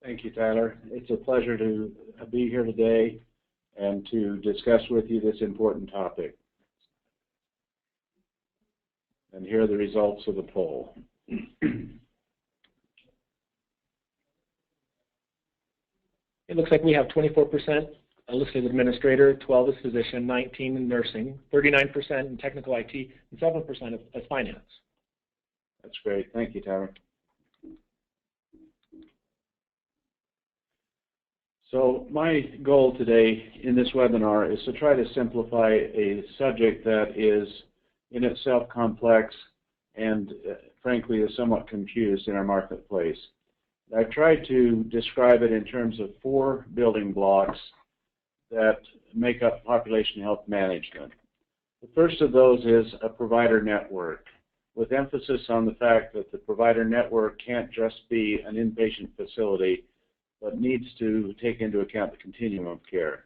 Thank you, Tyler. It's a pleasure to be here today and to discuss with you this important topic. And here are the results of the poll. It looks like we have 24% listed administrator, 12 as physician, 19 in nursing, 39% in technical IT, and 7% as finance. That's great. Thank you, Tyler. So my goal today in this webinar is to try to simplify a subject that is in itself complex and frankly is somewhat confused in our marketplace. I've tried to describe it in terms of 4 building blocks that make up population health management. The first of those is a provider network, with emphasis on the fact that the provider network can't just be an inpatient facility, but needs to take into account the continuum of care.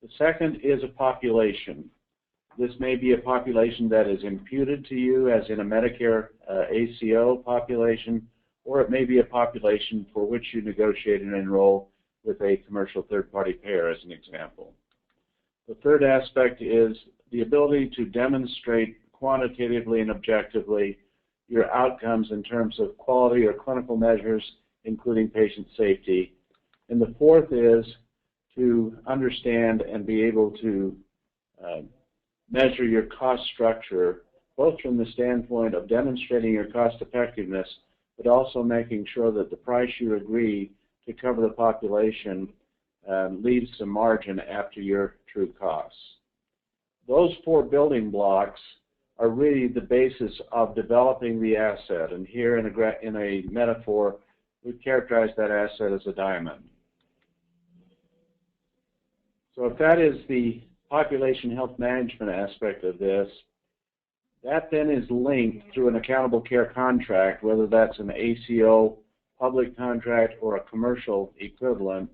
The second is a population. This may be a population that is imputed to you, as in a Medicare ACO population, or it may be a population for which you negotiate and enroll with a commercial third-party payer, as an example. The third aspect is the ability to demonstrate quantitatively and objectively your outcomes in terms of quality or clinical measures, including patient safety. And the fourth is to understand and be able to measure your cost structure, both from the standpoint of demonstrating your cost effectiveness, but also making sure that the price you agree to cover the population leaves some margin after your true costs. Those 4 building blocks are really the basis of developing the asset. And here in a metaphor, we've characterized that asset as a diamond. So if that is the population health management aspect of this, that then is linked through an accountable care contract, whether that's an ACO public contract or a commercial equivalent,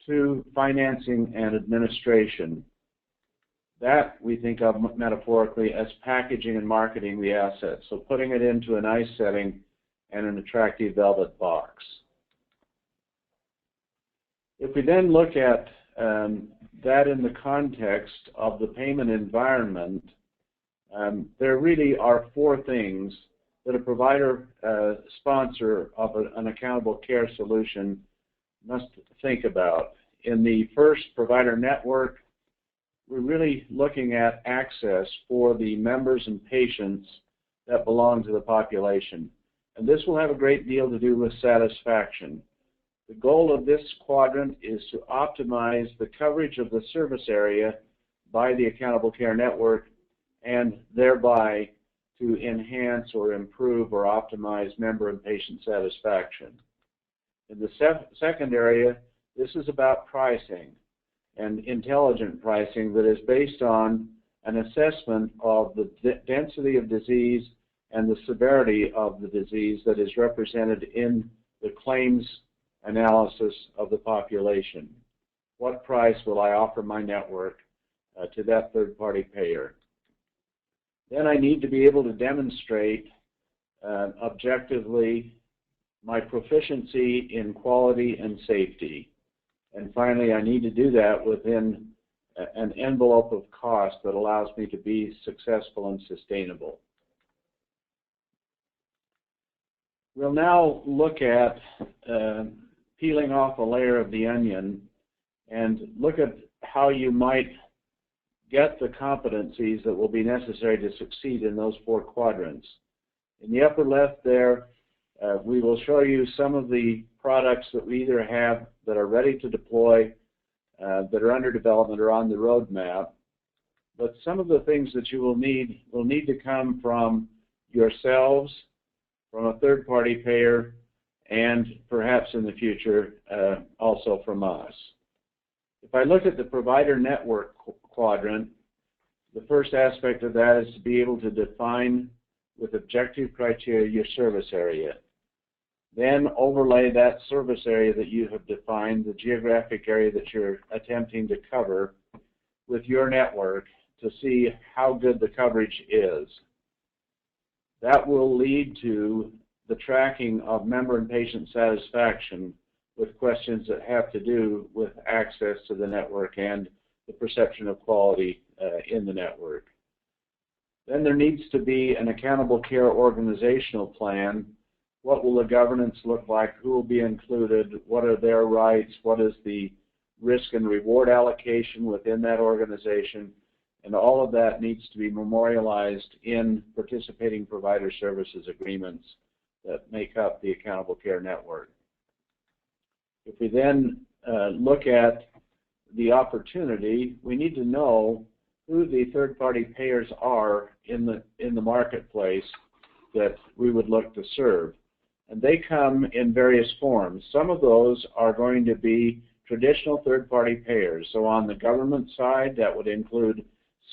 to financing and administration. That we think of metaphorically as packaging and marketing the asset, so putting it into a nice setting and an attractive velvet box. If we then look at that in the context of the payment environment, there really are 4 things that a provider sponsor of an accountable care solution must think about. In the first, provider network, we're really looking at access for the members and patients that belong to the population. And this will have a great deal to do with satisfaction. The goal of this quadrant is to optimize the coverage of the service area by the accountable care network, and thereby to enhance or improve or optimize member and patient satisfaction. In the second area, this is about pricing, and intelligent pricing that is based on an assessment of the density of disease and the severity of the disease that is represented in the claims analysis of the population. What price will I offer my network to that third-party payer? Then I need to be able to demonstrate objectively my proficiency in quality and safety. And finally, I need to do that within an envelope of cost that allows me to be successful and sustainable. We'll now look at peeling off a layer of the onion and look at how you might get the competencies that will be necessary to succeed in those 4 quadrants. In the upper left there, we will show you some of the products that we either have that are ready to deploy, that are under development or on the roadmap. But some of the things that you will need to come from yourselves, from a third-party payer, and perhaps in the future also from us. If I look at the provider network quadrant, the first aspect of that is to be able to define with objective criteria your service area. Then overlay that service area that you have defined, the geographic area that you're attempting to cover, with your network to see how good the coverage is. That will lead to the tracking of member and patient satisfaction with questions that have to do with access to the network and the perception of quality in the network. Then there needs to be an accountable care organizational plan. What will the governance look like? Who will be included? What are their rights? What is the risk and reward allocation within that organization? And all of that needs to be memorialized in participating provider services agreements that make up the accountable care network. If we then look at the opportunity, we need to know who the third-party payers are in the marketplace that we would look to serve. And they come in various forms. Some of those are going to be traditional third-party payers. So on the government side, that would include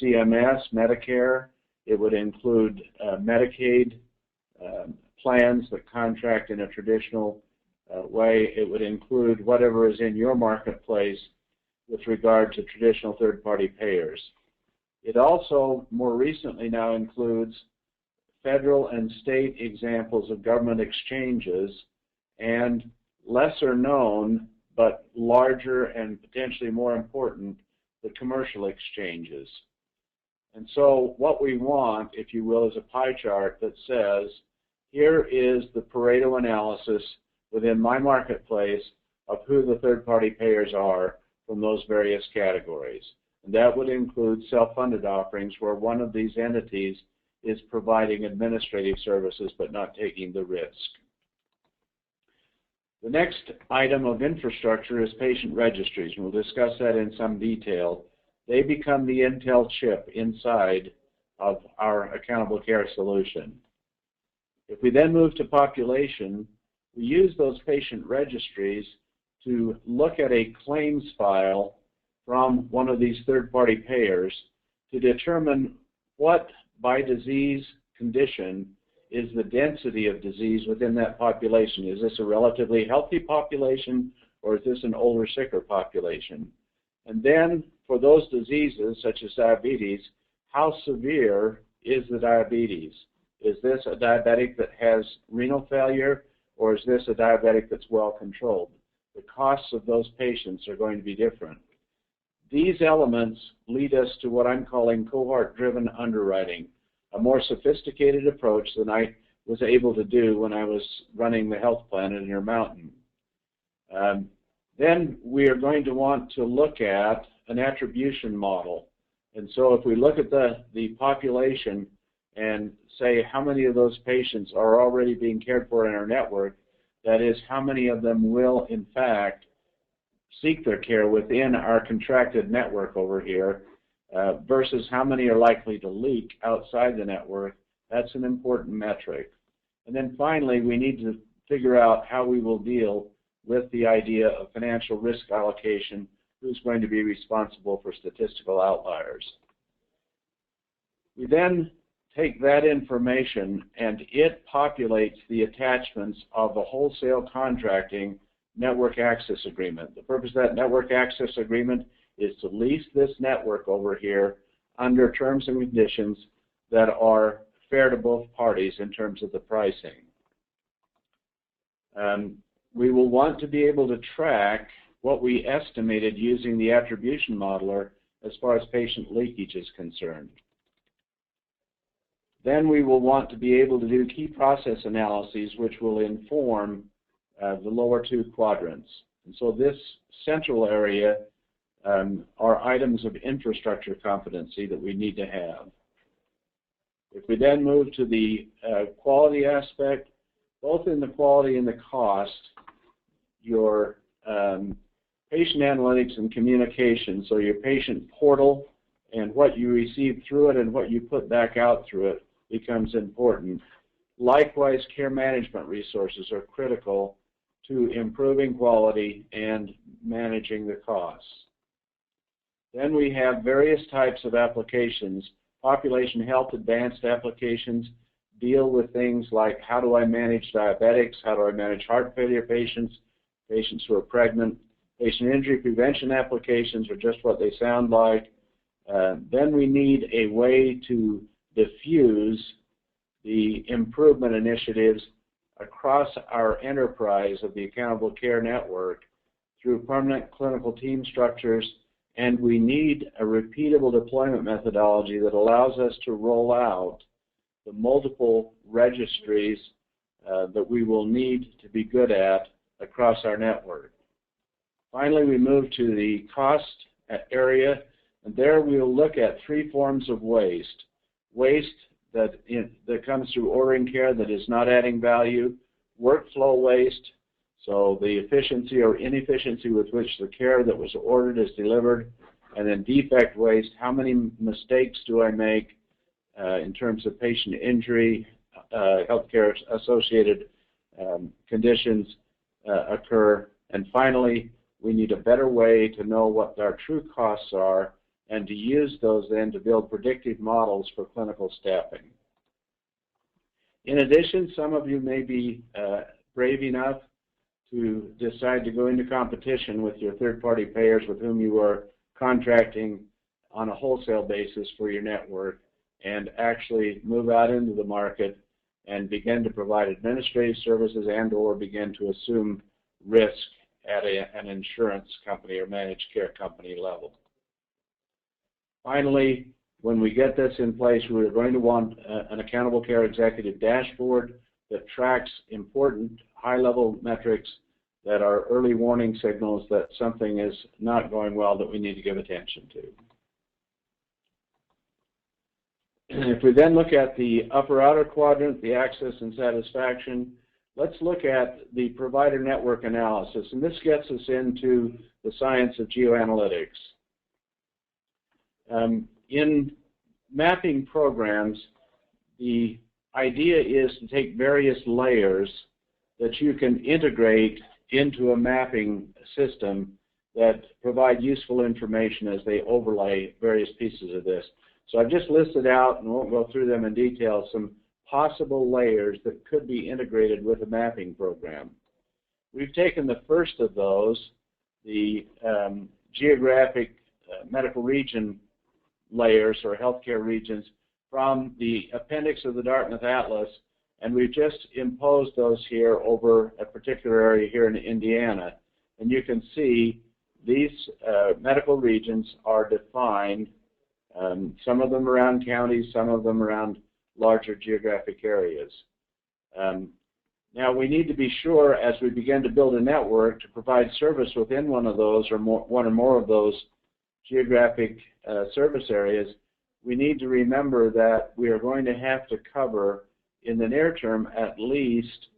CMS, Medicare. It would include Medicaid plans that contract in a traditional way. It would include whatever is in your marketplace with regard to traditional third-party payers. It also, more recently now, includes federal and state examples of government exchanges and lesser known but larger and potentially more important, the commercial exchanges. And so what we want, if you will, is a pie chart that says, here is the Pareto analysis within my marketplace of who the third-party payers are from those various categories. And that would include self-funded offerings where one of these entities is providing administrative services but not taking the risk. The next item of infrastructure is patient registries, and we'll discuss that in some detail. They become the Intel chip inside of our accountable care solution. If we then move to population, we use those patient registries to look at a claims file from one of these third-party payers to determine what, by disease condition, is the density of disease within that population. Is this a relatively healthy population, or is this an older, sicker population? And then, for those diseases, such as diabetes, how severe is the diabetes? Is this a diabetic that has renal failure, or is this a diabetic that's well controlled? The costs of those patients are going to be different. These elements lead us to what I'm calling cohort-driven underwriting, a more sophisticated approach than I was able to do when I was running the health plan in Intermountain. Then we are going to want to look at an attribution model. And so if we look at the population and say how many of those patients are already being cared for in our network, that is, how many of them will, in fact, seek their care within our contracted network over here versus how many are likely to leak outside the network, that's an important metric. And then finally, we need to figure out how we will deal with the idea of financial risk allocation, who's going to be responsible for statistical outliers. We then take that information and it populates the attachments of a wholesale contracting network access agreement. The purpose of that network access agreement is to lease this network over here under terms and conditions that are fair to both parties in terms of the pricing. We will want to be able to track what we estimated using the attribution modeler as far as patient leakage is concerned. Then we will want to be able to do key process analyses which will inform the lower two quadrants. And so this central area are items of infrastructure competency that we need to have. If we then move to the quality aspect, both in the quality and the cost, your patient analytics and communication, so your patient portal and what you receive through it and what you put back out through it becomes important. Likewise, care management resources are critical to improving quality and managing the costs. Then we have various types of applications. Population health advanced applications deal with things like how do I manage diabetics, how do I manage heart failure patients, patients who are pregnant. Patient injury prevention applications are just what they sound like. Then we need a way to diffuse the improvement initiatives across our enterprise of the Accountable Care Network through permanent clinical team structures, and we need a repeatable deployment methodology that allows us to roll out the multiple registries that we will need to be good at across our network. Finally, we move to the cost area, and there we will look at three forms of waste. Waste that comes through ordering care that is not adding value, workflow waste, so the efficiency or inefficiency with which the care that was ordered is delivered, and then defect waste, how many mistakes do I make in terms of patient injury, healthcare associated conditions occur, and finally, we need a better way to know what our true costs are and to use those then to build predictive models for clinical staffing. In addition, some of you may be brave enough to decide to go into competition with your third-party payers with whom you are contracting on a wholesale basis for your network and actually move out into the market and begin to provide administrative services and or begin to assume risk at an insurance company or managed care company level. Finally, when we get this in place, we're going to want an accountable care executive dashboard that tracks important high-level metrics that are early warning signals that something is not going well that we need to give attention to. If we then look at the upper-outer quadrant, the access and satisfaction, let's look at the provider network analysis, and this gets us into the science of geoanalytics. In mapping programs, the idea is to take various layers that you can integrate into a mapping system that provide useful information as they overlay various pieces of this. So I've just listed out, and won't go through them in detail, some possible layers that could be integrated with a mapping program. We've taken the first of those, the geographic medical region layers or healthcare regions, from the appendix of the Dartmouth Atlas, and we've just imposed those here over a particular area here in Indiana. And you can see these medical regions are defined, some of them around counties, some of them around larger geographic areas. Now we need to be sure as we begin to build a network to provide service within one of those or one or more of those geographic service areas, we need to remember that we are going to have to cover in the near term at least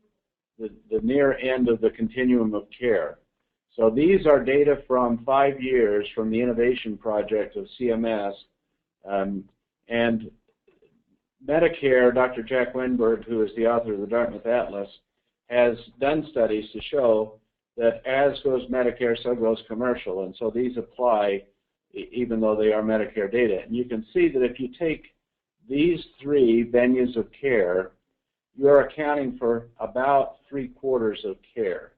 the near end of the continuum of care. So these are data from 5 years from the innovation project of CMS, and Medicare, Dr. Jack Winberg, who is the author of the Dartmouth Atlas, has done studies to show that as goes Medicare, so goes commercial, and so these apply even though they are Medicare data. And you can see that if you take these three venues of care, you're accounting for about 3/4 of care.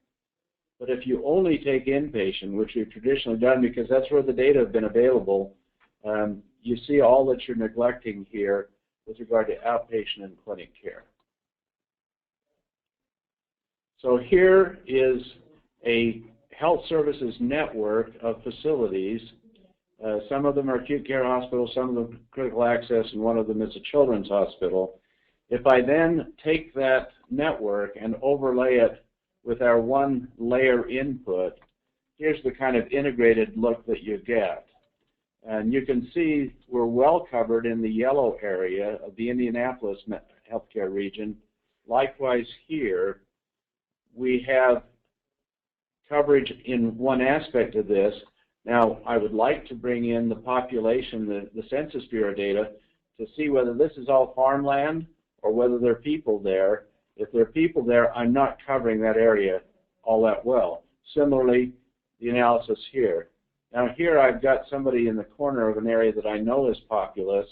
But if you only take inpatient, which we've traditionally done because that's where the data have been available, you see all that you're neglecting here with regard to outpatient and clinic care. So here is a health services network of facilities. Some of them are acute care hospitals, some of them critical access, and one of them is a children's hospital. If I then take that network and overlay it with our one layer input, here's the kind of integrated look that you get. And you can see we're well covered in the yellow area of the Indianapolis healthcare region. Likewise here, we have coverage in one aspect of this. Now, I would like to bring in the population, the Census Bureau data, to see whether this is all farmland or whether there are people there. If there are people there, I'm not covering that area all that well. Similarly, the analysis here. Now here I've got somebody in the corner of an area that I know is populous.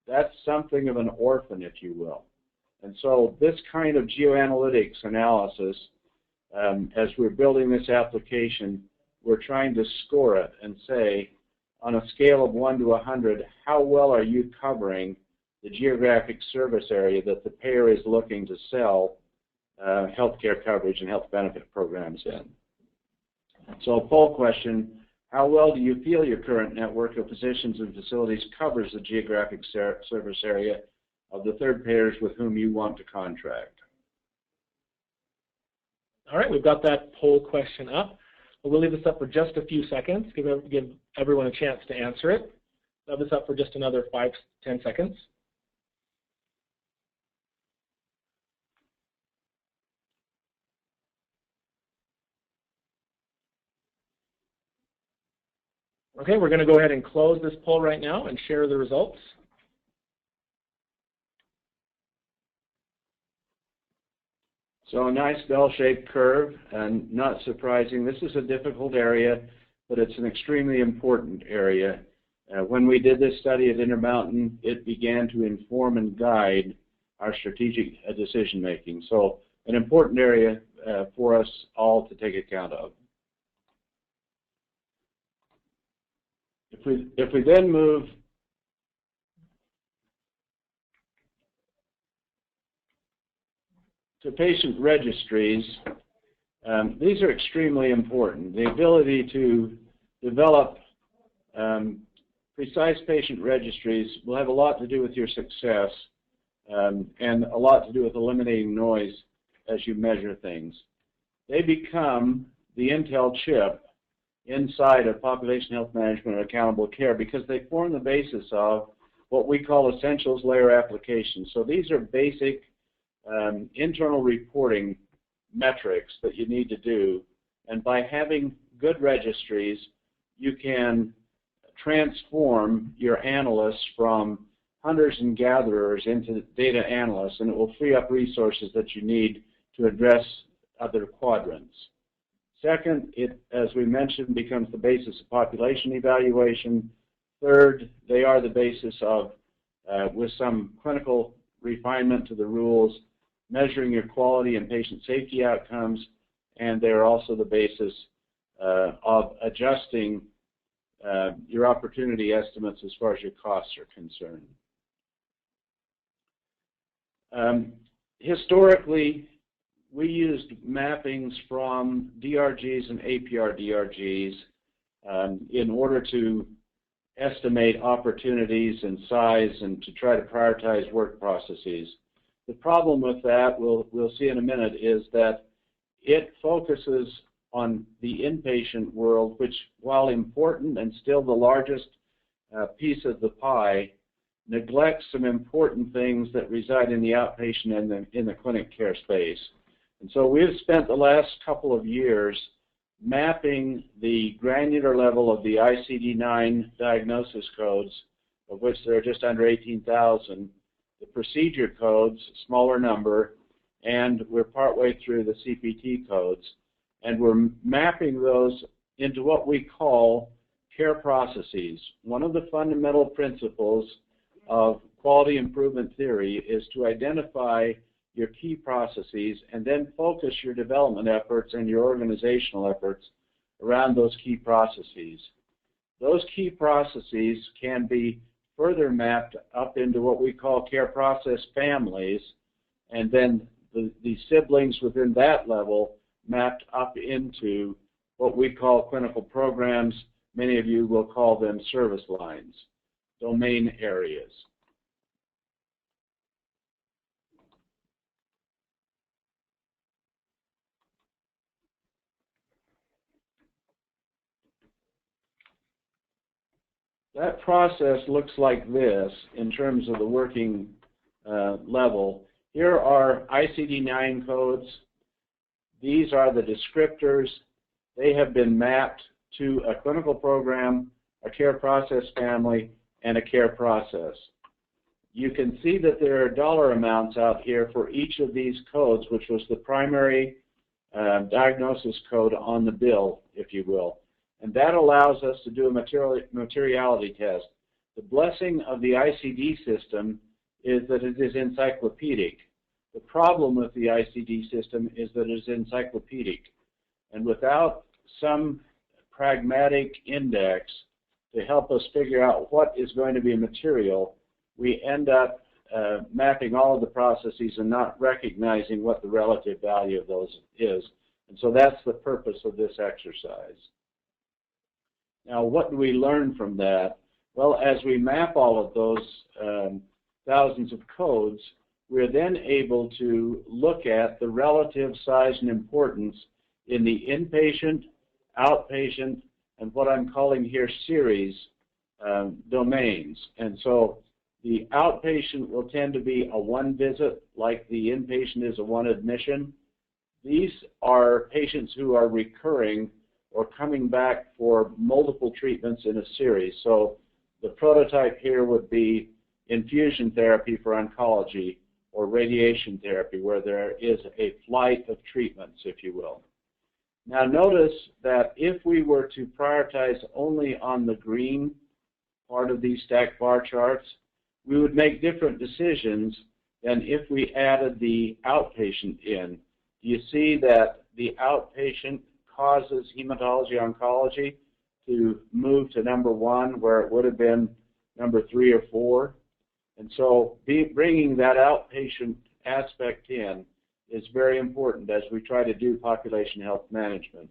That's something of an orphan, if you will. And so this kind of geoanalytics analysis, as we're building this application, we're trying to score it and say, on a scale of 1 to 100, how well are you covering the geographic service area that the payer is looking to sell healthcare coverage and health benefit programs in. So a poll question: how well do you feel your current network of physicians and facilities covers the geographic service area of the third payers with whom you want to contract? All right, we've got that poll question up. We'll leave this up for just a few seconds, give everyone a chance to answer it. Leave this up for just another 5 to 10 seconds. Okay, we're going to go ahead and close this poll right now and share the results. So a nice bell-shaped curve, and not surprising. This is a difficult area, but it's an extremely important area. When we did this study at Intermountain, it began to inform and guide our strategic decision-making. So an important area for us all to take account of. If we then move to patient registries, these are extremely important. The ability to develop precise patient registries will have a lot to do with your success and a lot to do with eliminating noise as you measure things. They become the Intel chip inside of population health management or accountable care because they form the basis of what we call essentials layer applications. So these are basic internal reporting metrics that you need to do, and by having good registries, you can transform your analysts from hunters and gatherers into data analysts, and it will free up resources that you need to address other quadrants. Second, it, as we mentioned, becomes the basis of population evaluation. Third, they are the basis of, with some clinical refinement to the rules, measuring your quality and patient safety outcomes, and they are also the basis of adjusting your opportunity estimates as far as your costs are concerned. Historically, we used mappings from DRGs and APR DRGs in order to estimate opportunities and size and to try to prioritize work processes. The problem with that, we'll see in a minute, is that it focuses on the inpatient world, which, while important and still the largest piece of the pie, neglects some important things that reside in the outpatient and in the clinic care space. And so we've spent the last couple of years mapping the granular level of the ICD-9 diagnosis codes, of which there are just under 18,000, the procedure codes, smaller number, and we're partway through the CPT codes. And we're mapping those into what we call care processes. One of the fundamental principles of quality improvement theory is to identify your key processes and then focus your development efforts and your organizational efforts around those key processes. Those key processes can be further mapped up into what we call care process families, and then the siblings within that level mapped up into what we call clinical programs. Many of you will call them service lines, domain areas. That process looks like this in terms of the working level. Here are ICD-9 codes. These are the descriptors. They have been mapped to a clinical program, a care process family, and a care process. You can see that there are dollar amounts out here for each of these codes, which was the primary diagnosis code on the bill, if you will. And that allows us to do a materiality test. The blessing of the ICD system is that it is encyclopedic. The problem with the ICD system is that it is encyclopedic. And without some pragmatic index to help us figure out what is going to be material, we end up mapping all of the processes and not recognizing what the relative value of those is. And so that's the purpose of this exercise. Now, what do we learn from that? Well, as we map all of those thousands of codes, we're then able to look at the relative size and importance in the inpatient, outpatient, and what I'm calling here series domains. And so the outpatient will tend to be a one visit, like the inpatient is a one admission. These are patients who are recurring or coming back for multiple treatments in a series. So the prototype here would be infusion therapy for oncology or radiation therapy, where there is a flight of treatments, if you will. Now notice that if we were to prioritize only on the green part of these stacked bar charts, we would make different decisions than if we added the outpatient in. You see that the outpatient causes hematology oncology to move to number 1, where it would have been number 3 or 4. And so bringing that outpatient aspect in is very important as we try to do population health management.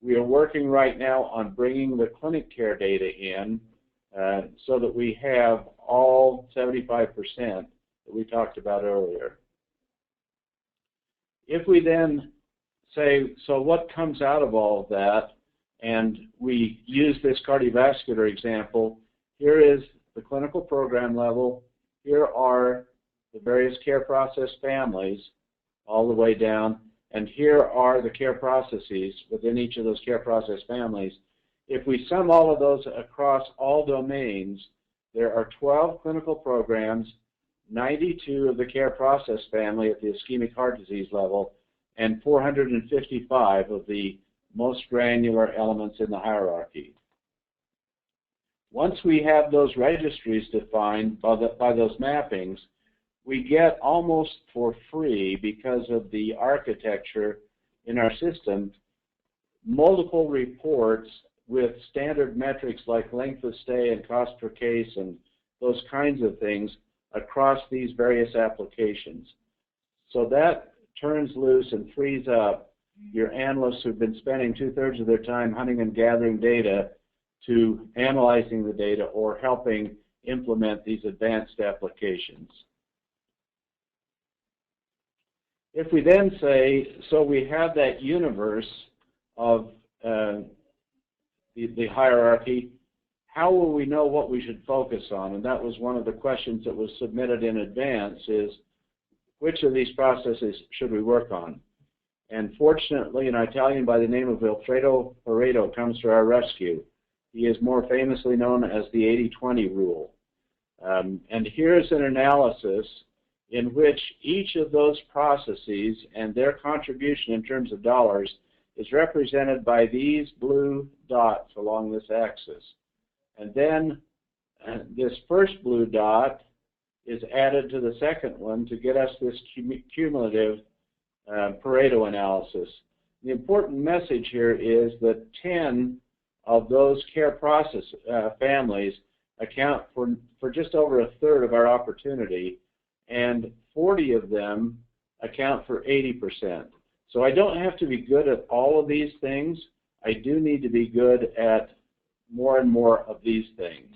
We are working right now on bringing the clinic care data in so that we have all 75% that we talked about earlier. If we then say, so what comes out of all of that, and we use this cardiovascular example, here is the clinical program level, here are the various care process families all the way down, and here are the care processes within each of those care process families. If we sum all of those across all domains, there are 12 clinical programs, 92 of the care process family at the ischemic heart disease level, and 455 of the most granular elements in the hierarchy. Once we have those registries defined by those mappings, we get almost for free, because of the architecture in our system, multiple reports with standard metrics like length of stay and cost per case and those kinds of things across these various applications. So that turns loose and frees up your analysts who've been spending 2/3 of their time hunting and gathering data to analyzing the data or helping implement these advanced applications. If we then say, so we have that universe of the hierarchy, how will we know what we should focus on? And that was one of the questions that was submitted in advance, is which of these processes should we work on? And fortunately, an Italian by the name of Alfredo Pareto comes to our rescue. He is more famously known as the 80-20 rule. And here's an analysis in which each of those processes and their contribution in terms of dollars is represented by these blue dots along this axis. And then this first blue dot is added to the second one to get us this cumulative Pareto analysis. The important message here is that 10 of those care process families account for just over 1/3 of our opportunity, and 40 of them account for 80%. So I don't have to be good at all of these things. I do need to be good at more and more of these things.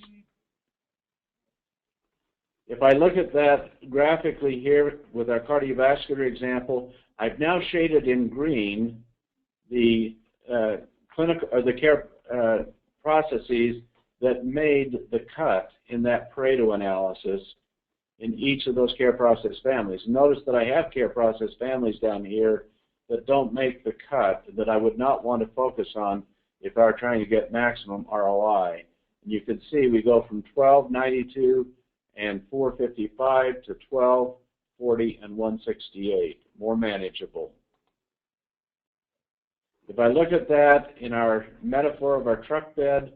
If I look at that graphically here with our cardiovascular example, I've now shaded in green the clinical or the care processes that made the cut in that Pareto analysis in each of those care process families. Notice that I have care process families down here that don't make the cut, that I would not want to focus on if I were trying to get maximum ROI. And you can see we go from 12, 92, and 455 to 12, 40, and 168, more manageable. If I look at that in our metaphor of our truck bed,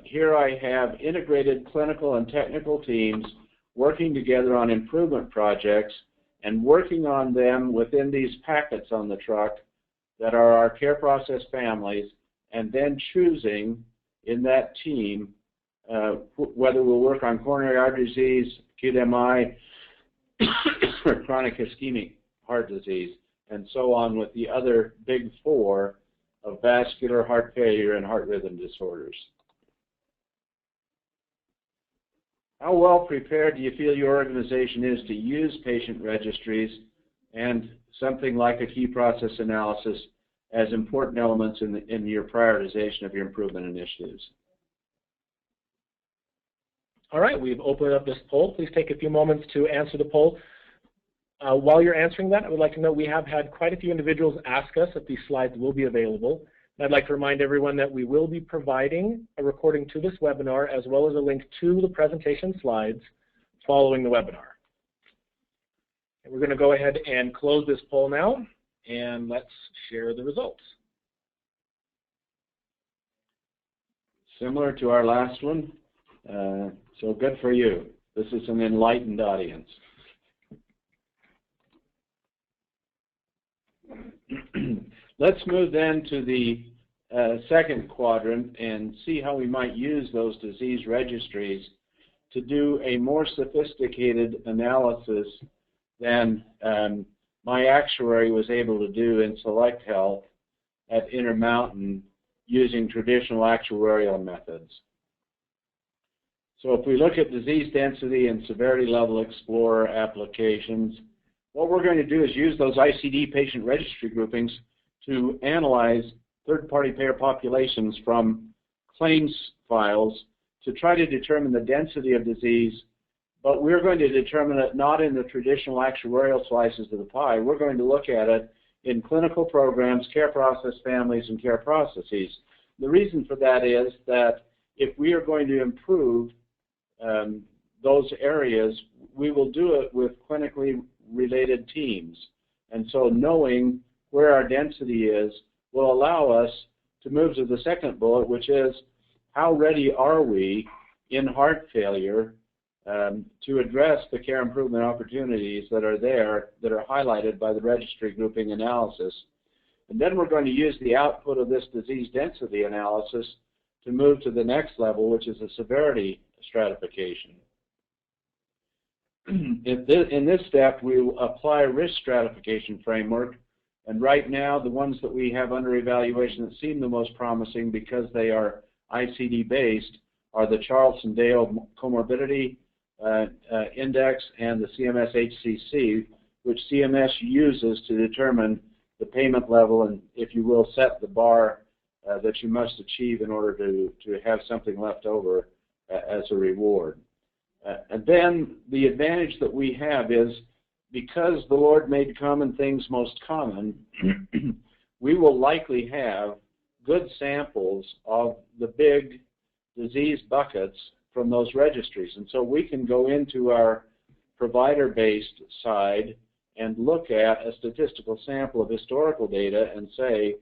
here I have integrated clinical and technical teams working together on improvement projects and working on them within these packets on the truck that are our care process families, and then choosing in that team whether we'll work on coronary artery disease, acute MI, chronic ischemic heart disease, and so on with the other big four of vascular, heart failure, and heart rhythm disorders. How well prepared do you feel your organization is to use patient registries and something like a key process analysis as important elements in your prioritization of your improvement initiatives? All right, we've opened up this poll. Please take a few moments to answer the poll. While you're answering that, I would like to note we have had quite a few individuals ask us if these slides will be available. And I'd like to remind everyone that we will be providing a recording to this webinar as well as a link to the presentation slides following the webinar. And we're going to go ahead and close this poll now, and let's share the results. Similar to our last one, so good for you. This is an enlightened audience. Let's move then to the second quadrant and see how we might use those disease registries to do a more sophisticated analysis than my actuary was able to do in Select Health at Intermountain using traditional actuarial methods. So if we look at disease density and severity level explorer applications, what we're going to do is use those ICD patient registry groupings to analyze third-party payer populations from claims files to try to determine the density of disease, but we're going to determine it not in the traditional actuarial slices of the pie. We're going to look at it in clinical programs, care process families, and care processes. The reason for that is that if we are going to improve those areas, we will do it with clinically related teams. And so knowing where our density is will allow us to move to the second bullet, which is how ready are we in heart failure to address the care improvement opportunities that are there, that are highlighted by the registry grouping analysis. And then we're going to use the output of this disease density analysis to move to the next level, which is a severity stratification. In this step, we will apply a risk stratification framework, and right now the ones that we have under evaluation that seem the most promising because they are ICD-based are the Charlson-Dale Comorbidity Index and the CMS-HCC, which CMS uses to determine the payment level and, if you will, set the bar that you must achieve in order to have something left over as a reward. And then the advantage that we have is because the Lord made common things most common, we will likely have good samples of the big disease buckets from those registries. And so we can go into our provider-based side and look at a statistical sample of historical data and say,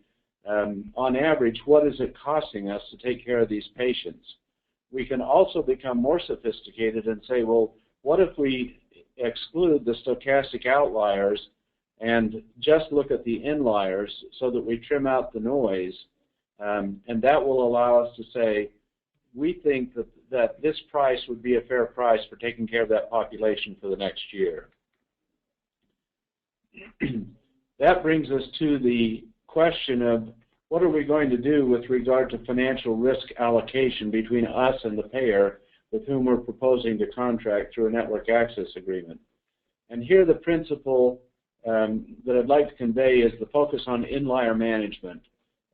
on average, what is it costing us to take care of these patients? We can also become more sophisticated and say, well, what if we exclude the stochastic outliers and just look at the inliers so that we trim out the noise? And that will allow us to say, we think that this price would be a fair price for taking care of that population for the next year. That brings us to the question of what are we going to do with regard to financial risk allocation between us and the payer with whom we're proposing to contract through a network access agreement. And here the principle that I'd like to convey is the focus on inlier management.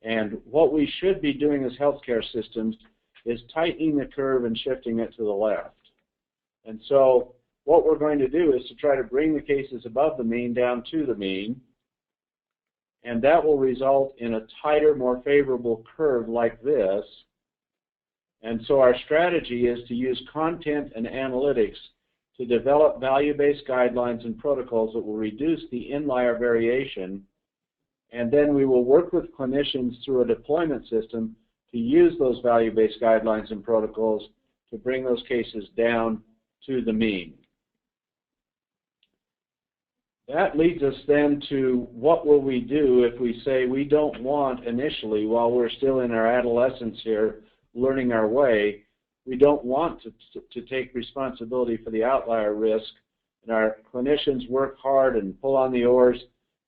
And what we should be doing as healthcare systems is tightening the curve and shifting it to the left. And so what we're going to do is to try to bring the cases above the mean down to the mean, and that will result in a tighter, more favorable curve like this. And so our strategy is to use content and analytics to develop value-based guidelines and protocols that will reduce the inlier variation, and then we will work with clinicians through a deployment system to use those value-based guidelines and protocols to bring those cases down to the mean. That leads us then to what will we do if we say we don't want initially, while we're still in our adolescence here, learning our way, we don't want to take responsibility for the outlier risk and our clinicians work hard and pull on the oars,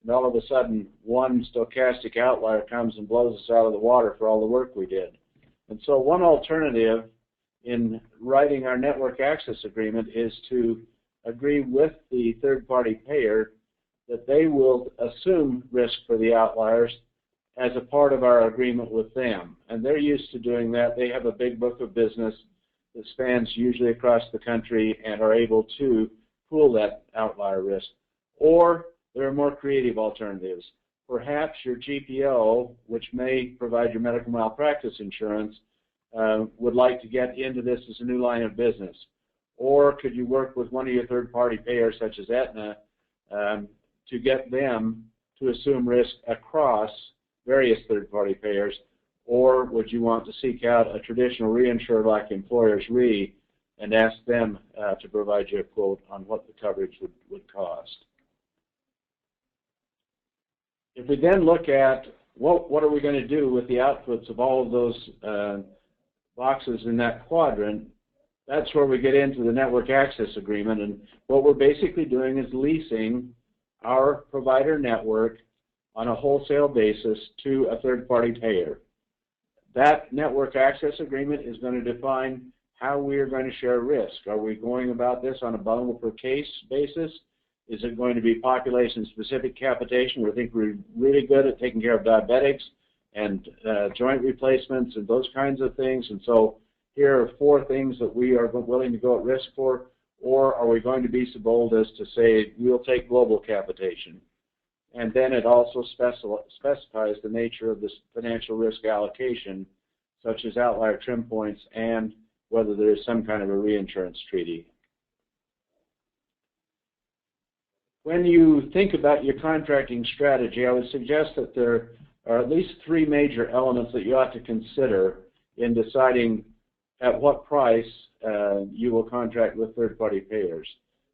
and all of a sudden one stochastic outlier comes and blows us out of the water for all the work we did. And so one alternative in writing our network access agreement is to agree with the third-party payer that they will assume risk for the outliers as a part of our agreement with them. And they're used to doing that. They have a big book of business that spans usually across the country and are able to pool that outlier risk. Or there are more creative alternatives. Perhaps your GPO, which may provide your medical malpractice insurance, would like to get into this as a new line of business. Or could you work with one of your third-party payers, such as Aetna, to get them to assume risk across various third-party payers? Or would you want to seek out a traditional reinsurer like Employers Re and ask them to provide you a quote on what the coverage would cost? If we then look at what are we going to do with the outputs of all of those boxes in that quadrant, that's where we get into the network access agreement. And what we're basically doing is leasing our provider network on a wholesale basis to a third-party payer. That network access agreement is going to define how we are going to share risk. Are we going about this on a bundle per case basis? Is it going to be population-specific capitation? We think we're really good at taking care of diabetics and joint replacements and those kinds of things. And so here are 4 things that we are willing to go at risk for. Or are we going to be so bold as to say we'll take global capitation? And then it also specifies the nature of this financial risk allocation, such as outlier trim points and whether there is some kind of a reinsurance treaty. When you think about your contracting strategy, I would suggest that there are at least 3 major elements that you ought to consider in deciding at what price you will contract with third-party payers.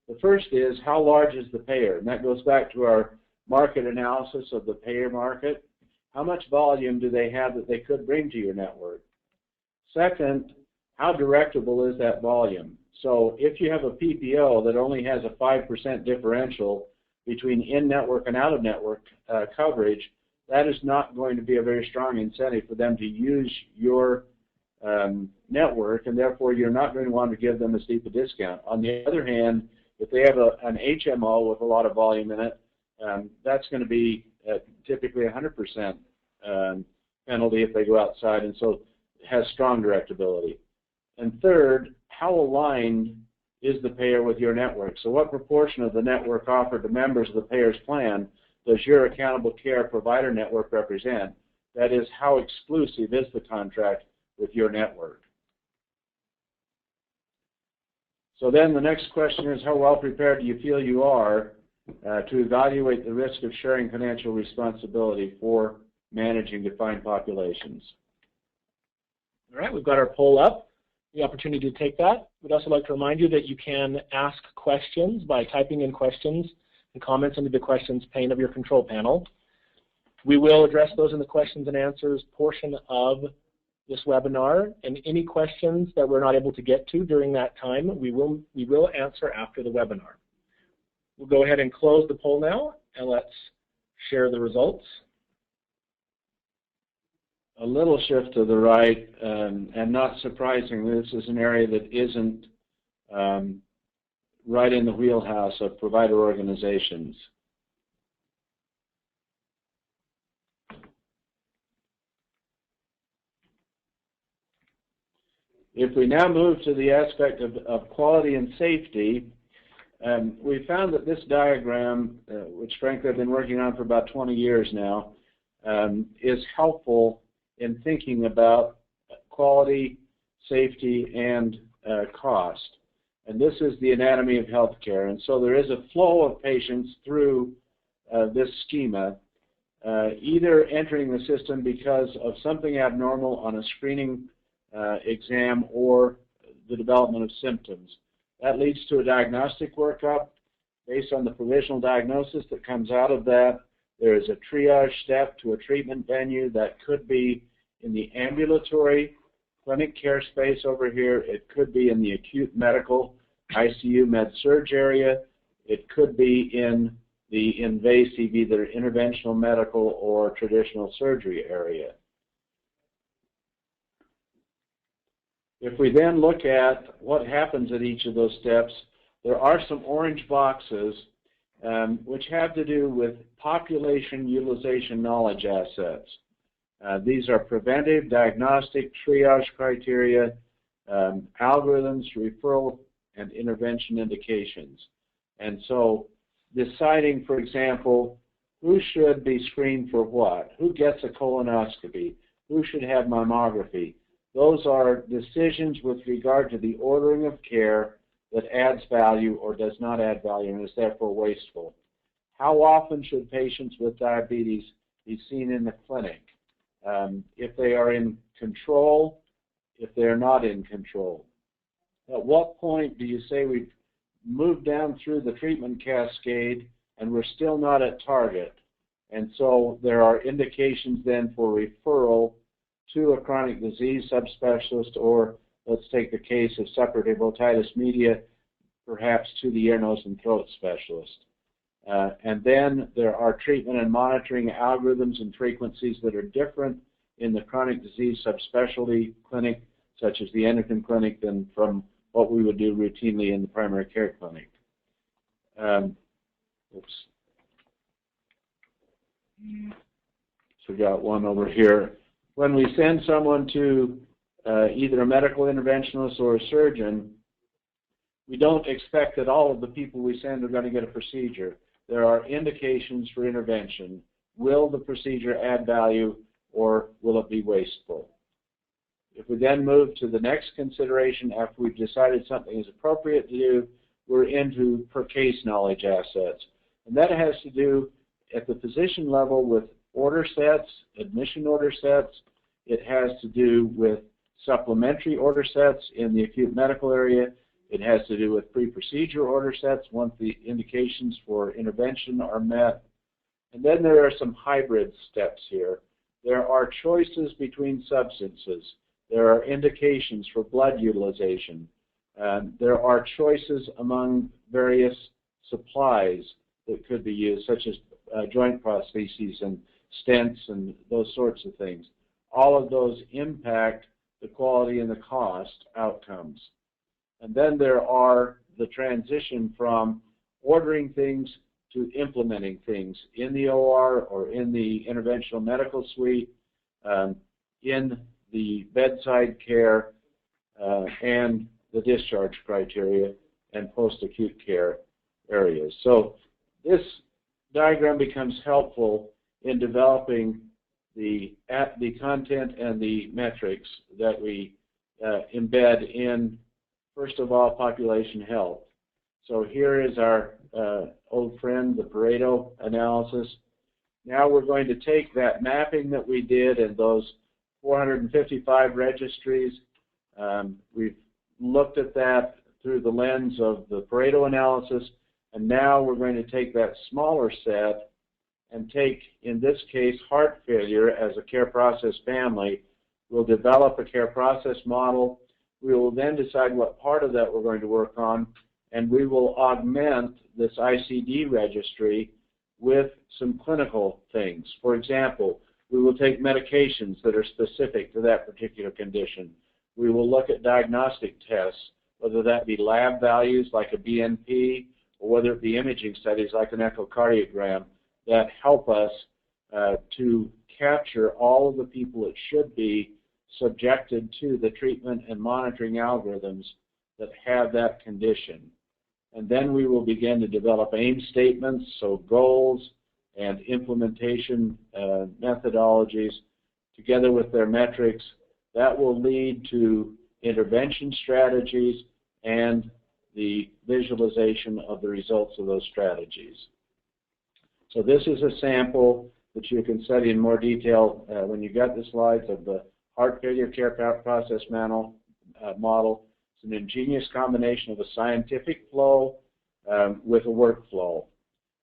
The first is, how large is the payer? And that goes back to our market analysis of the payer market. How much volume do they have that they could bring to your network? Second, how directable is that volume? So if you have a PPO that only has a 5% differential between in-network and out-of-network coverage, that is not going to be a very strong incentive for them to use your network, and therefore you're not going to want to give them as steep a discount. On the other hand, if they have an HMO with a lot of volume in it, that's going to be typically 100% penalty if they go outside, and so it has strong directability. And third, how aligned is the payer with your network? So what proportion of the network offered to members of the payer's plan does your accountable care provider network represent? That is, how exclusive is the contract with your network? So then the next question is, how well prepared do you feel you are to evaluate the risk of sharing financial responsibility for managing defined populations? All right, we've got our poll up. The opportunity to take that. We'd also like to remind you that you can ask questions by typing in questions and comments into the questions pane of your control panel. We will address those in the questions and answers portion of this webinar, and any questions that we're not able to get to during that time, we will answer after the webinar. We'll go ahead and close the poll now, and let's share the results. A little shift to the right, and not surprisingly, this is an area that isn't right in the wheelhouse of provider organizations. If we now move to the aspect of quality and safety, we found that this diagram, which frankly I've been working on for about 20 years now, is helpful in thinking about quality, safety, and cost. And this is the anatomy of healthcare. And so there is a flow of patients through this schema, either entering the system because of something abnormal on a screening exam or the development of symptoms. That leads to a diagnostic workup. Based on the provisional diagnosis that comes out of that, there is a triage step to a treatment venue that could be in the ambulatory clinic care space over here. It could be in the acute medical ICU med-surg area. It could be in the invasive, either interventional medical or traditional surgery area. If we then look at what happens at each of those steps, there are some orange boxes which have to do with population utilization knowledge assets. These are preventive, diagnostic, triage criteria, algorithms, referral, and intervention indications. And so deciding, for example, who should be screened for what, who gets a colonoscopy, who should have mammography, those are decisions with regard to the ordering of care that adds value or does not add value and is therefore wasteful. How often should patients with diabetes be seen in the clinic? If they are in control, if they're not in control. At what point do you say we've moved down through the treatment cascade and we're still not at target? And so there are indications then for referral to a chronic disease subspecialist, or let's take the case of suppurative otitis media, perhaps to the ear, nose, and throat specialist. And then there are treatment and monitoring algorithms and frequencies that are different in the chronic disease subspecialty clinic, such as the endocrine clinic, than from what we would do routinely in the primary care clinic. So we got one over here. When we send someone to either a medical interventionist or a surgeon, we don't expect that all of the people we send are going to get a procedure. There are indications for intervention. Will the procedure add value, or will it be wasteful? If we then move to the next consideration after we've decided something is appropriate to do, we're into per case knowledge assets. And that has to do at the physician level with order sets, admission order sets. It has to do with supplementary order sets in the acute medical area. It has to do with pre-procedure order sets once the indications for intervention are met. And then there are some hybrid steps here. There are choices between substances. There are indications for blood utilization. There are choices among various supplies that could be used, such as joint prostheses and stents and those sorts of things. All of those impact the quality and the cost outcomes. And then there are the transition from ordering things to implementing things in the OR or in the interventional medical suite, in the bedside care, and the discharge criteria and post-acute care areas. So this diagram becomes helpful in developing the content and the metrics that we embed in, first of all, population health. So here is our old friend, the Pareto analysis. Now we're going to take that mapping that we did and those 455 registries. We've looked at that through the lens of the Pareto analysis, and now we're going to take that smaller set and take, in this case, heart failure as a care process family. We'll develop a care process model. We will then decide what part of that we're going to work on, and we will augment this ICD registry with some clinical things. For example, we will take medications that are specific to that particular condition. We will look at diagnostic tests, whether that be lab values like a BNP or whether it be imaging studies like an echocardiogram that help us to capture all of the people that should be subjected to the treatment and monitoring algorithms that have that condition. And then we will begin to develop aim statements, so goals and implementation methodologies together with their metrics. That will lead to intervention strategies and the visualization of the results of those strategies. So this is a sample that you can study in more detail when you get the slides of the heart failure care process model. It's an ingenious combination of a scientific flow with a workflow.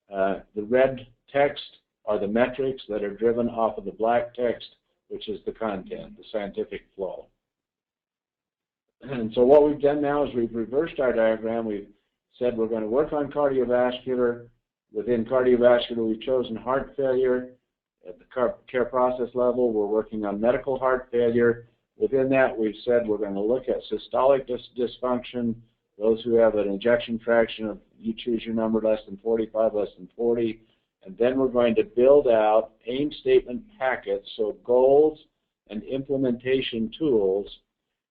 The red text are the metrics that are driven off of the black text, which is the content, the scientific flow. And so what we've done now is we've reversed our diagram. We've said we're going to work on cardiovascular. Within cardiovascular, we've chosen heart failure. At the care process level, we're working on medical heart failure. Within that, we've said we're going to look at systolic dysfunction, those who have an ejection fraction of, you choose your number, less than 45, less than 40. And then we're going to build out aim statement packets, so goals and implementation tools.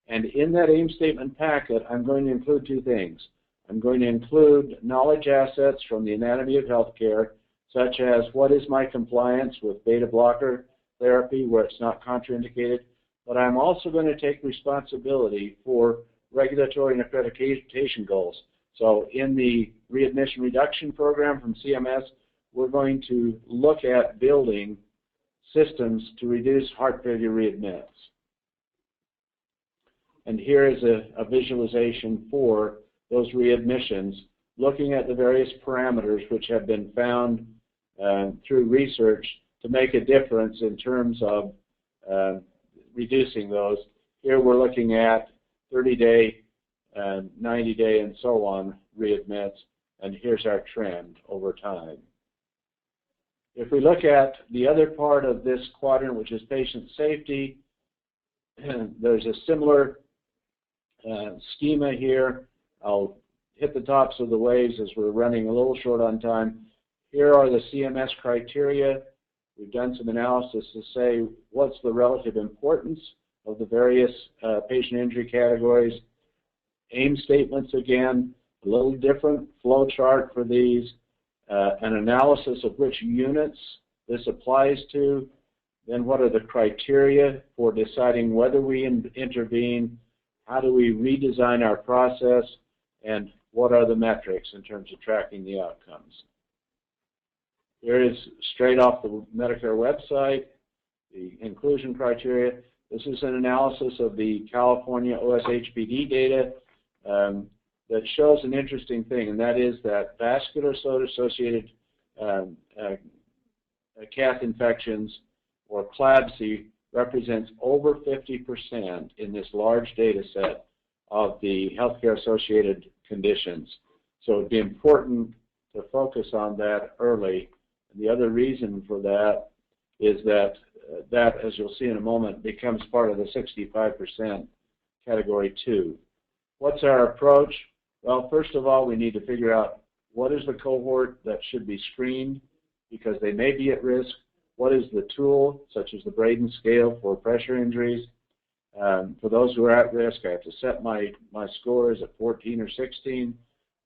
And in that aim statement packet, I'm going to include two things. I'm going to include knowledge assets from the anatomy of healthcare, such as what is my compliance with beta blocker therapy where it's not contraindicated. But I'm also going to take responsibility for regulatory and accreditation goals. So in the readmission reduction program from CMS, we're going to look at building systems to reduce heart failure readmits. And here is a visualization for those readmissions, looking at the various parameters which have been found through research to make a difference in terms of reducing those. Here we're looking at 30-day, 90-day, and so on readmits, and here's our trend over time. If we look at the other part of this quadrant, which is patient safety, there's a similar schema here. I'll hit the tops of the waves as we're running a little short on time. Here are the CMS criteria. We've done some analysis to say what's the relative importance of the various patient injury categories. Aim statements, again, a little different flow chart for these. An analysis of which units this applies to. Then what are the criteria for deciding whether we intervene? How do we redesign our process? And what are the metrics in terms of tracking the outcomes? Here is straight off the Medicare website, the inclusion criteria. This is an analysis of the California OSHPD data that shows an interesting thing, and that is that vascular-associated cath infections, or CLABSI, represents over 50% in this large data set of the healthcare-associated conditions. So it would be important to focus on that early. And the other reason for that is that, as you'll see in a moment, becomes part of the 65% category 2. What's our approach? Well, first of all, we need to figure out what is the cohort that should be screened because they may be at risk. What is the tool, such as the Braden scale for pressure injuries? For those who are at risk, I have to set my scores at 14 or 16.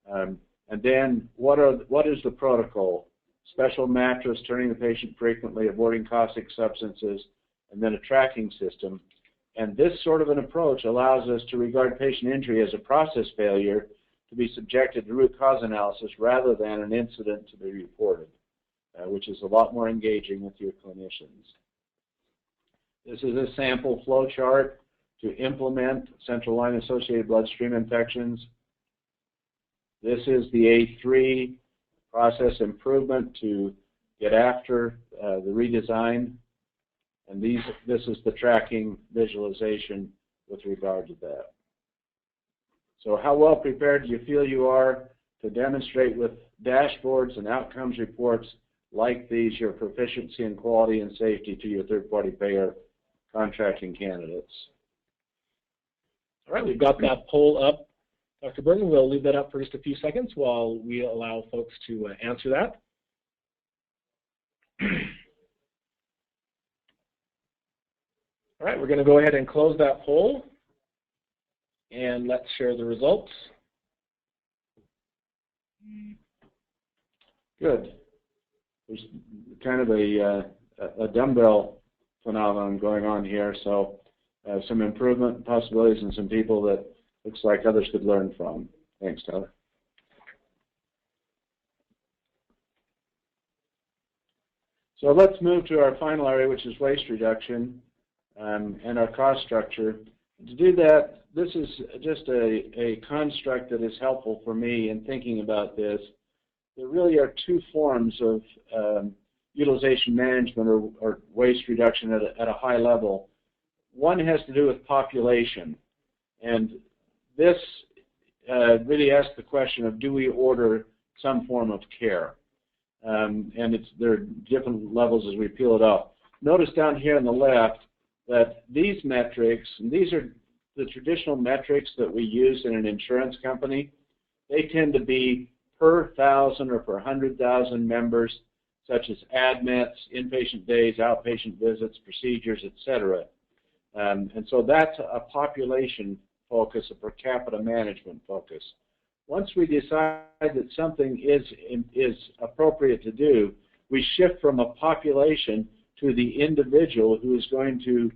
And then what is the protocol? Special mattress, turning the patient frequently, avoiding caustic substances, and then a tracking system. And this sort of an approach allows us to regard patient injury as a process failure to be subjected to root cause analysis rather than an incident to be reported, which is a lot more engaging with your clinicians. This is a sample flow chart to implement central line associated bloodstream infections. This is the A3 process improvement to get after the redesign. And this is the tracking visualization with regard to that. So how well prepared do you feel you are to demonstrate with dashboards and outcomes reports like these your proficiency in quality and safety to your third-party payer contracting candidates? All right, we've got that poll up. Dr. Bergen, we'll leave that up for just a few seconds while we allow folks to answer that. All right, we're going to go ahead and close that poll, and let's share the results. Good. There's kind of a dumbbell phenomenon going on here, so some improvement possibilities and some people that looks like others could learn from. Thanks, Tyler. So let's move to our final area, which is waste reduction and our cost structure. To do that, this is just a construct that is helpful for me in thinking about this. There really are two forms of utilization management or waste reduction at a high level. One has to do with population, and this really ask the question of, do we order some form of care? And there are different levels as we peel it up. Notice down here on the left that these metrics, and these are the traditional metrics that we use in an insurance company, they tend to be per 1,000 or per 100,000 members, such as admits, inpatient days, outpatient visits, procedures, etc. And so that's a population focus, a per capita management focus. Once we decide that something is appropriate to do, we shift from a population to the individual who is going to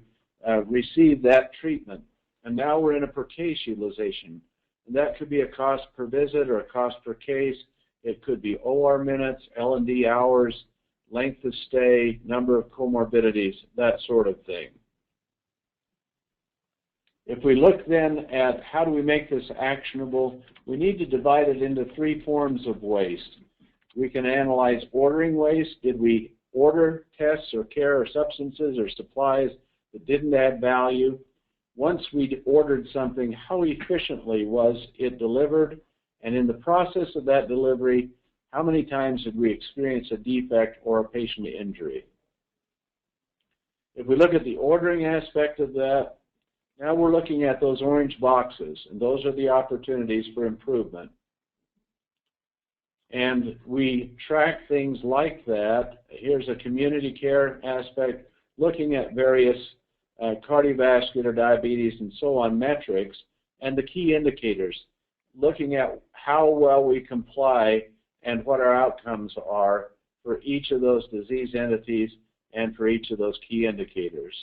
receive that treatment. And now we're in a per case utilization. And that could be a cost per visit or a cost per case. It could be OR minutes, L&D hours, length of stay, number of comorbidities, that sort of thing. If we look then at how do we make this actionable, we need to divide it into three forms of waste. We can analyze ordering waste. Did we order tests or care or substances or supplies that didn't add value? Once we ordered something, how efficiently was it delivered? And in the process of that delivery, how many times did we experience a defect or a patient injury? If we look at the ordering aspect of that, now we're looking at those orange boxes, and those are the opportunities for improvement. And we track things like that. Here's a community care aspect, looking at various cardiovascular, diabetes, and so on metrics, and the key indicators, looking at how well we comply and what our outcomes are for each of those disease entities and for each of those key indicators.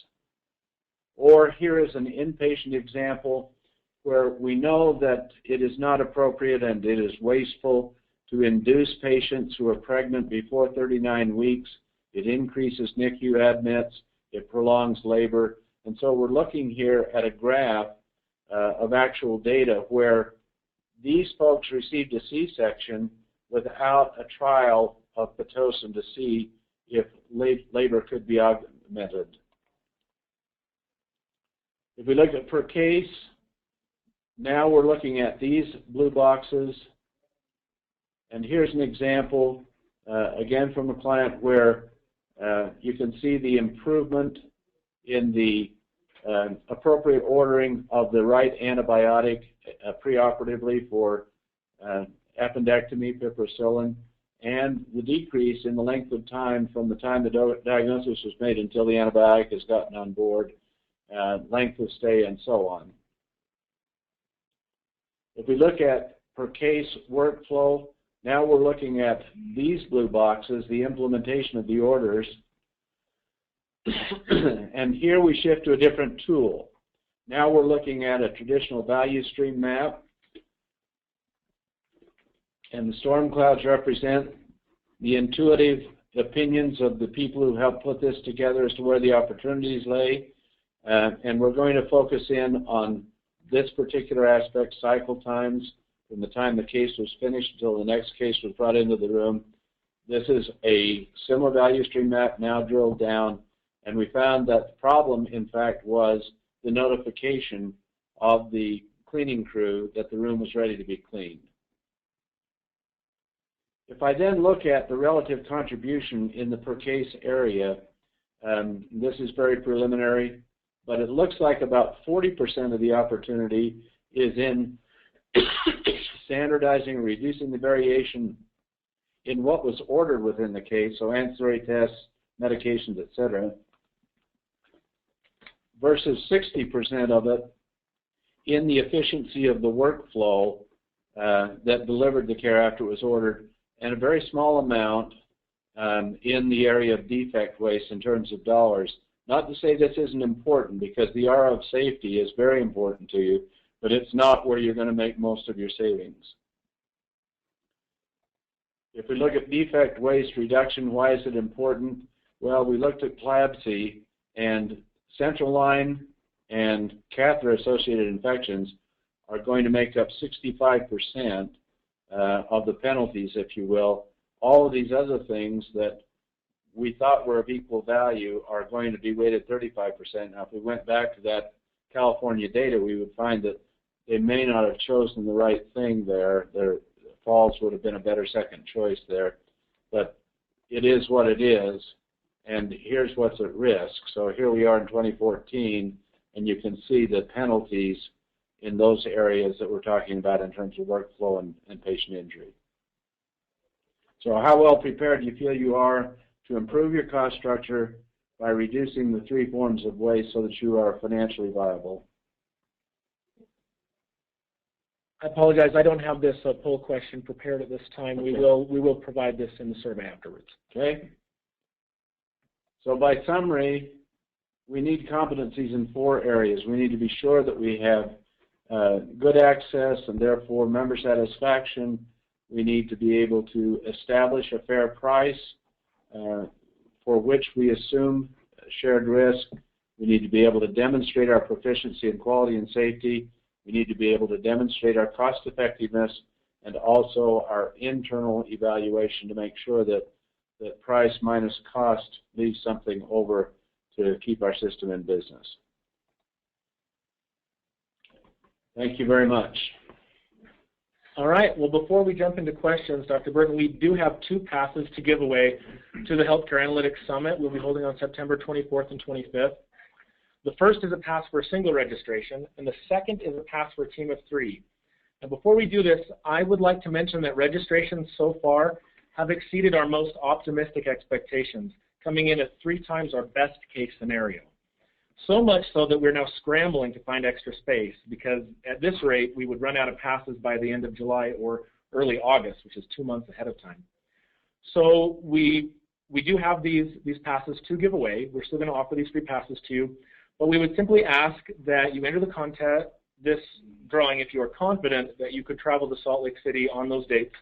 Or here is an inpatient example where we know that it is not appropriate and it is wasteful to induce patients who are pregnant before 39 weeks. It increases NICU admits, it prolongs labor, and so we're looking here at a graph of actual data where these folks received a C-section without a trial of Pitocin to see if labor could be augmented. If we look at per case, now we're looking at these blue boxes, and here's an example, again from a client where you can see the improvement in the appropriate ordering of the right antibiotic preoperatively for appendectomy, piperacillin, and the decrease in the length of time from the time the diagnosis was made until the antibiotic has gotten on board, length of stay, and so on. If we look at per case workflow, now we're looking at these blue boxes, the implementation of the orders, and here we shift to a different tool. Now we're looking at a traditional value stream map, and the storm clouds represent the intuitive opinions of the people who helped put this together as to where the opportunities lay, and we're going to focus in on this particular aspect, cycle times, from the time the case was finished until the next case was brought into the room. This is a similar value stream map now drilled down, and we found that the problem, in fact, was the notification of the cleaning crew that the room was ready to be cleaned. If I then look at the relative contribution in the per case area, this is very preliminary, but it looks like about 40% of the opportunity is in standardizing and reducing the variation in what was ordered within the case, so ancillary tests, medications, etc., versus 60% of it in the efficiency of the workflow that delivered the care after it was ordered, and a very small amount in the area of defect waste in terms of dollars. Not to say this isn't important, because the R of safety is very important to you, but it's not where you're going to make most of your savings. If we look at defect waste reduction, why is it important? Well, we looked at CLABSI, and central line and catheter-associated infections are going to make up 65% of the penalties, if you will. All of these other things that we thought were of equal value are going to be weighted 35%. Now, if we went back to that California data, we would find that they may not have chosen the right thing there. Their falls would have been a better second choice there. But it is what it is, and here's what's at risk. So here we are in 2014, and you can see the penalties in those areas that we're talking about in terms of workflow and patient injury. So how well prepared do you feel you are to improve your cost structure by reducing the 3 forms of waste so that you are financially viable? I apologize, I don't have this poll question prepared at this time. Okay. We will provide this in the survey afterwards. Okay. So by summary, we need competencies in 4 areas. We need to be sure that we have good access and therefore member satisfaction. We need to be able to establish a fair price for which we assume shared risk. We need to be able to demonstrate our proficiency in quality and safety. We need to be able to demonstrate our cost effectiveness and also our internal evaluation to make sure that price minus cost leaves something over to keep our system in business. Thank you very much. All right. Well, before we jump into questions, Dr. Burton, we do have 2 passes to give away to the Healthcare Analytics Summit we'll be holding on September 24th and 25th. The first is a pass for a single registration, and the second is a pass for a team of 3. And before we do this, I would like to mention that registrations so far have exceeded our most optimistic expectations, coming in at 3 times our best case scenario. So much so that we're now scrambling to find extra space, because at this rate, we would run out of passes by the end of July or early August, which is 2 months ahead of time. So we do have these passes to give away. We're still going to offer these free passes to you. But we would simply ask that you enter the contest, this drawing, if you are confident that you could travel to Salt Lake City on those dates,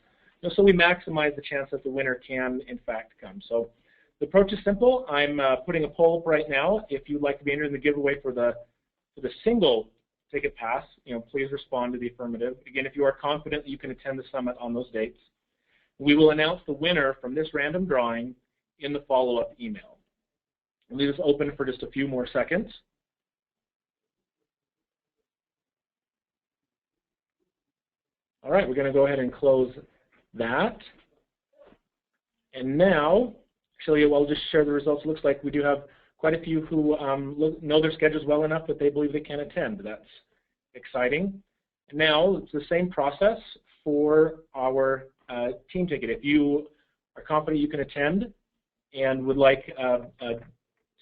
so we maximize the chance that the winner can, in fact, come. So the approach is simple. I'm putting a poll up right now. If you'd like to be entered in the giveaway for the single ticket pass, please respond to the affirmative. Again, if you are confident that you can attend the summit on those dates, we will announce the winner from this random drawing in the follow-up email. We'll leave this open for just a few more seconds. All right, we're going to go ahead and close that. And now, actually, I'll just share the results. It looks like we do have quite a few who know their schedules well enough that they believe they can attend. That's exciting. Now, it's the same process for our team ticket. If you are confident you can attend and would like to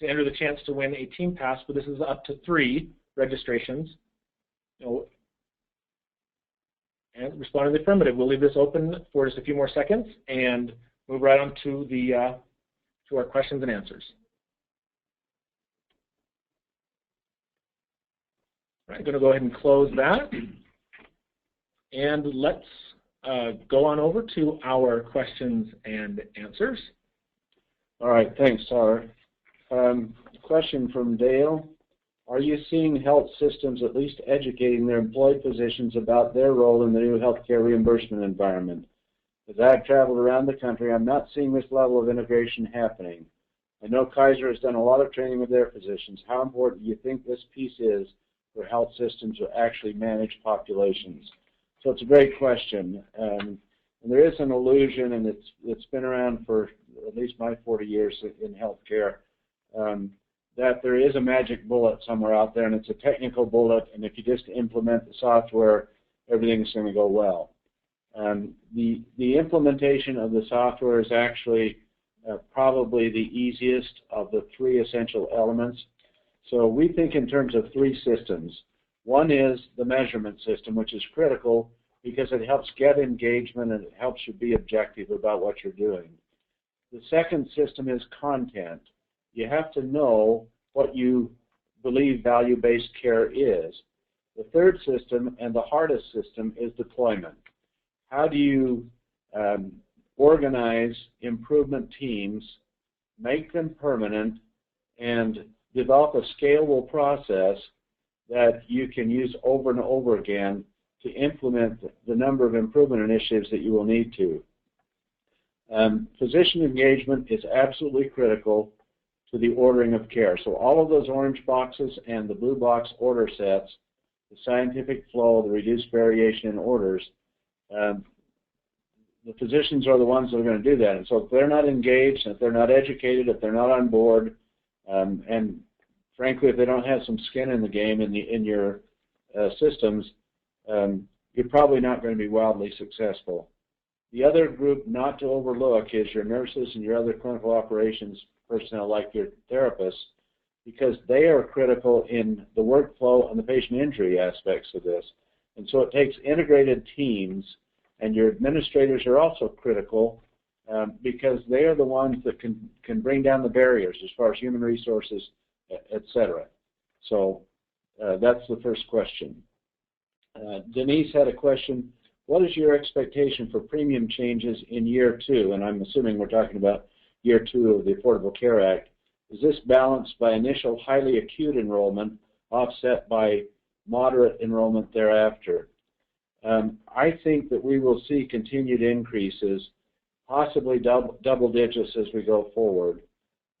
enter the chance to win a team pass, but this is up to 3 registrations, and respond to the affirmative. We'll leave this open for just a few more seconds and move right on to our questions and answers. All right, I'm going to go ahead and close that. And let's go on over to our questions and answers. All right, thanks, Tyler. Question from Dale. Are you seeing health systems at least educating their employed physicians about their role in the new healthcare reimbursement environment? As I've traveled around the country, I'm not seeing this level of integration happening. I know Kaiser has done a lot of training with their physicians. How important do you think this piece is for health systems to actually manage populations? So it's a great question. And there is an illusion, and it's been around for at least my 40 years in healthcare, that there is a magic bullet somewhere out there, and it's a technical bullet, and if you just implement the software, everything's going to go well. The implementation of the software is actually probably the easiest of the 3 essential elements. So we think in terms of 3 systems. One is the measurement system, which is critical because it helps get engagement and it helps you be objective about what you're doing. The second system is content. You have to know what you believe value-based care is. The third system, and the hardest system, is deployment. How do you organize improvement teams, make them permanent, and develop a scalable process that you can use over and over again to implement the number of improvement initiatives that you will need to. Physician engagement is absolutely critical to the ordering of care. So all of those orange boxes and the blue box order sets the scientific flow, the reduced variation in orders, the physicians are the ones that are going to do that. And so if they're not engaged, if they're not educated, if they're not on board, and frankly, if they don't have some skin in the game in your systems, you're probably not going to be wildly successful. The other group not to overlook is your nurses and your other clinical operations personnel like your therapists, because they are critical in the workflow and the patient injury aspects of this. And so it takes integrated teams, and your administrators are also critical because they are the ones that can bring down the barriers as far as human resources, et cetera. So that's the first question. Denise had a question. What is your expectation for premium changes in year 2? And I'm assuming we're talking about year 2 of the Affordable Care Act. Is this balanced by initial highly acute enrollment offset by moderate enrollment thereafter? I think that we will see continued increases, possibly double digits as we go forward.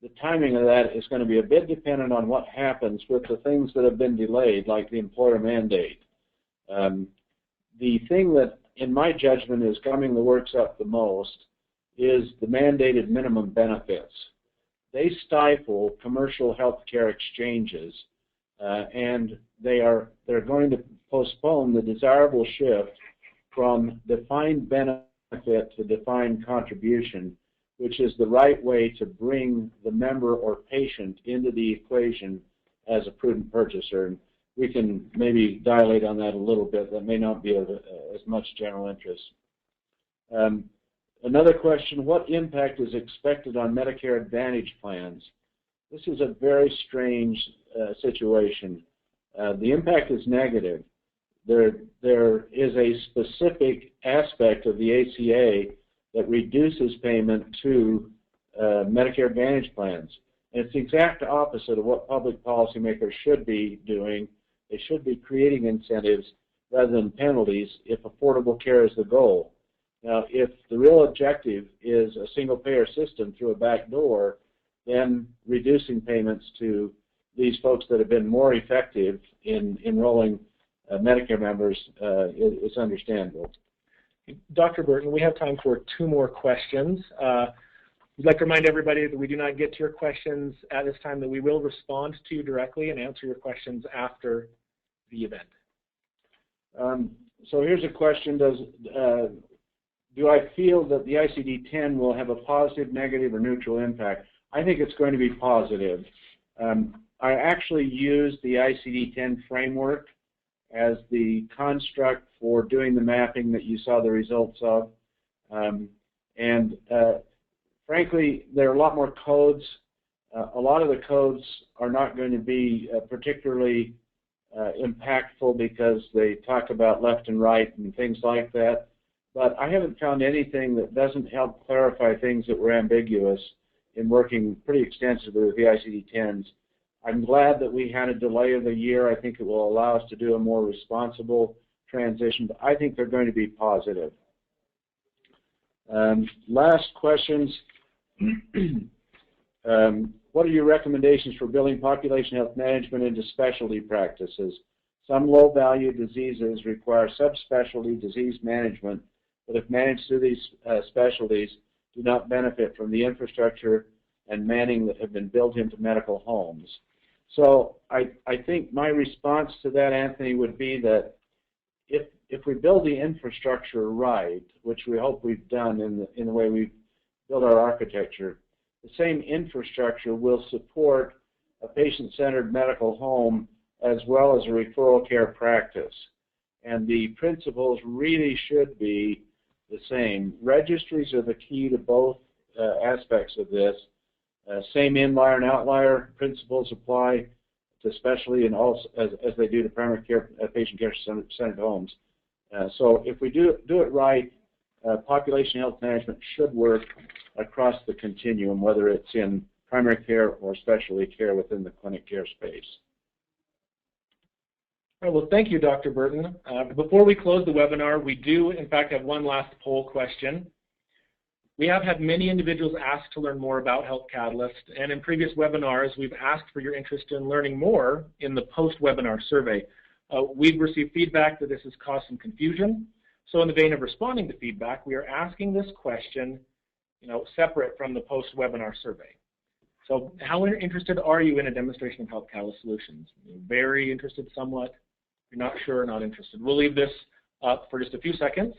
The timing of that is going to be a bit dependent on what happens with the things that have been delayed, like the employer mandate. The thing that, in my judgment, is gumming the works up the most is the mandated minimum benefits. They stifle commercial health care exchanges, and they're going to postpone the desirable shift from defined benefit to defined contribution, which is the right way to bring the member or patient into the equation as a prudent purchaser. And we can maybe dilate on that a little bit. That may not be of as much general interest. Another question, what impact is expected on Medicare Advantage plans? This is a very strange situation. The impact is negative. There is a specific aspect of the ACA that reduces payment to Medicare Advantage plans. And it's the exact opposite of what public policymakers should be doing. They should be creating incentives rather than penalties if affordable care is the goal. Now, if the real objective is a single-payer system through a back door, then reducing payments to these folks that have been more effective in enrolling Medicare members is understandable. Dr. Burton, we have time for 2 more questions. We'd like to remind everybody that we do not get to your questions at this time, that we will respond to you directly and answer your questions after the event. So here's a question. Do I feel that the ICD-10 will have a positive, negative, or neutral impact? I think it's going to be positive. I actually used the ICD-10 framework as the construct for doing the mapping that you saw the results of. Frankly, there are a lot more codes. A lot of the codes are not going to be particularly impactful because they talk about left and right and things like that. But I haven't found anything that doesn't help clarify things that were ambiguous in working pretty extensively with the ICD-10s. I'm glad that we had a delay of a year. I think it will allow us to do a more responsible transition, but I think they're going to be positive. Last questions. What are your recommendations for building population health management into specialty practices? Some low-value diseases require subspecialty disease management, but if managed through these specialties, do not benefit from the infrastructure and manning that have been built into medical homes. So I think my response to that, Anthony, would be that if we build the infrastructure right, which we hope we've done in the way we've built our architecture, the same infrastructure will support a patient-centered medical home as well as a referral care practice. And the principles really should be the same. Registries are the key to both aspects of this. Same inlier and outlier principles apply to specialty and also as they do to primary care, patient care centered homes. So if we do it right, population health management should work across the continuum, whether it's in primary care or specialty care within the clinic care space. All right, well, thank you, Dr. Burton. Before we close the webinar, we do, in fact, have one last poll question. We have had many individuals ask to learn more about Health Catalyst, and in previous webinars, we've asked for your interest in learning more in the post-webinar survey. We've received feedback that this has caused some confusion. So in the vein of responding to feedback, we are asking this question, separate from the post-webinar survey. So how interested are you in a demonstration of health catalyst solutions? You're very interested somewhat. You're not sure, not interested. We'll leave this up for just a few seconds.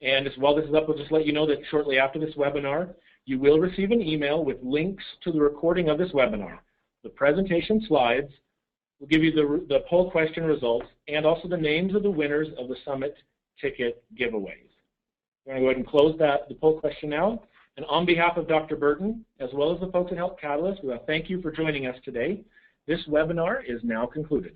And while this is up, we'll just let you know that shortly after this webinar, you will receive an email with links to the recording of this webinar, the presentation slides. We'll give you the poll question results and also the names of the winners of the Summit ticket giveaways. We're going to go ahead and close the poll question now. And on behalf of Dr. Burton, as well as the folks at Health Catalyst, we want to thank you for joining us today. This webinar is now concluded.